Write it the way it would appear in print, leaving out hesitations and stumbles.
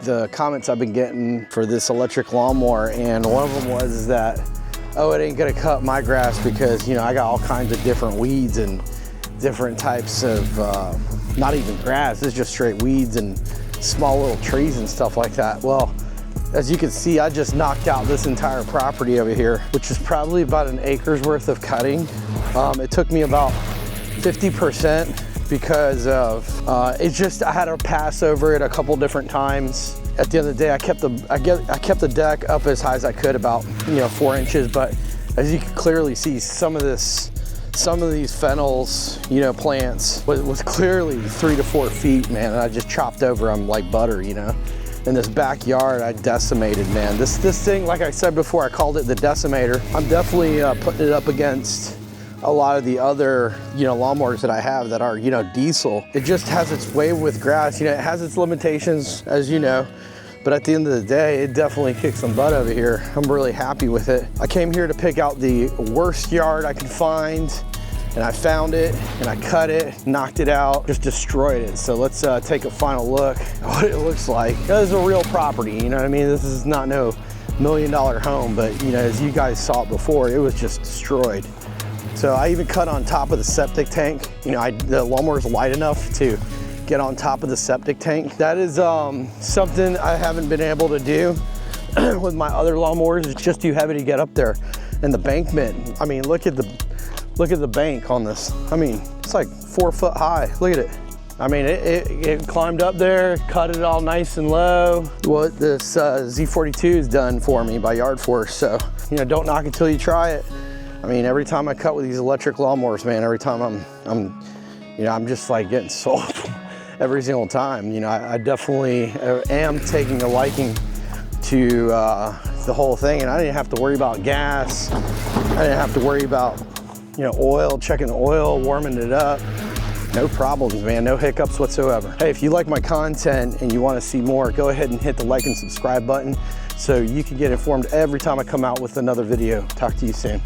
the comments I've been getting for this electric lawnmower, and one of them was that, oh, it ain't gonna cut my grass because, you know, I got all kinds of different weeds and different types of, not even grass, it's just straight weeds and small little trees and stuff like that. Well, as you can see, I just knocked out this entire property over here, which is probably about an acre's worth of cutting. It took me about 50% because of, it's just, I had to pass over it a couple different times. At the end of the day, I kept the deck up as high as I could, about, you know, 4 inches, but as you can clearly see, some of these fennels, you know, plants was clearly 3 to 4 feet, man, and I just chopped over them like butter, you know. In this backyard, I decimated, man. This thing, like I said before, I called it the decimator. I'm definitely putting it up against a lot of the other, you know, lawnmowers that I have that are, you know, diesel. It just has its way with grass. You know, it has its limitations, as you know, but at the end of the day, it definitely kicks some butt over here. I'm really happy with it. I came here to pick out the worst yard I could find, and I found it, and I cut it, knocked it out, just destroyed it. So let's take a final look at what it looks like. This is a real property, you know what I mean? This is not no $1 million home, but you know, as you guys saw it before, it was just destroyed. So I even cut on top of the septic tank. You know, the lawnmower's light enough to get on top of the septic tank. That is something I haven't been able to do with my other lawnmowers. It's just too heavy to get up there. And the bankment, I mean, look at the bank on this. I mean, it's like 4 foot high. Look at it. I mean, it climbed up there, cut it all nice and low. What this Z42 has done for me by Yard Force. So, you know, don't knock it till you try it. I mean, every time I cut with these electric lawnmowers, man, every time I'm just like getting sold every single time. You know, I definitely am taking a liking to the whole thing, and I didn't have to worry about gas. I didn't have to worry about, you know, oil, checking the oil, warming it up. No problems, man, no hiccups whatsoever. Hey, if you like my content and you want to see more, go ahead and hit the like and subscribe button so you can get informed every time I come out with another video. Talk to you soon.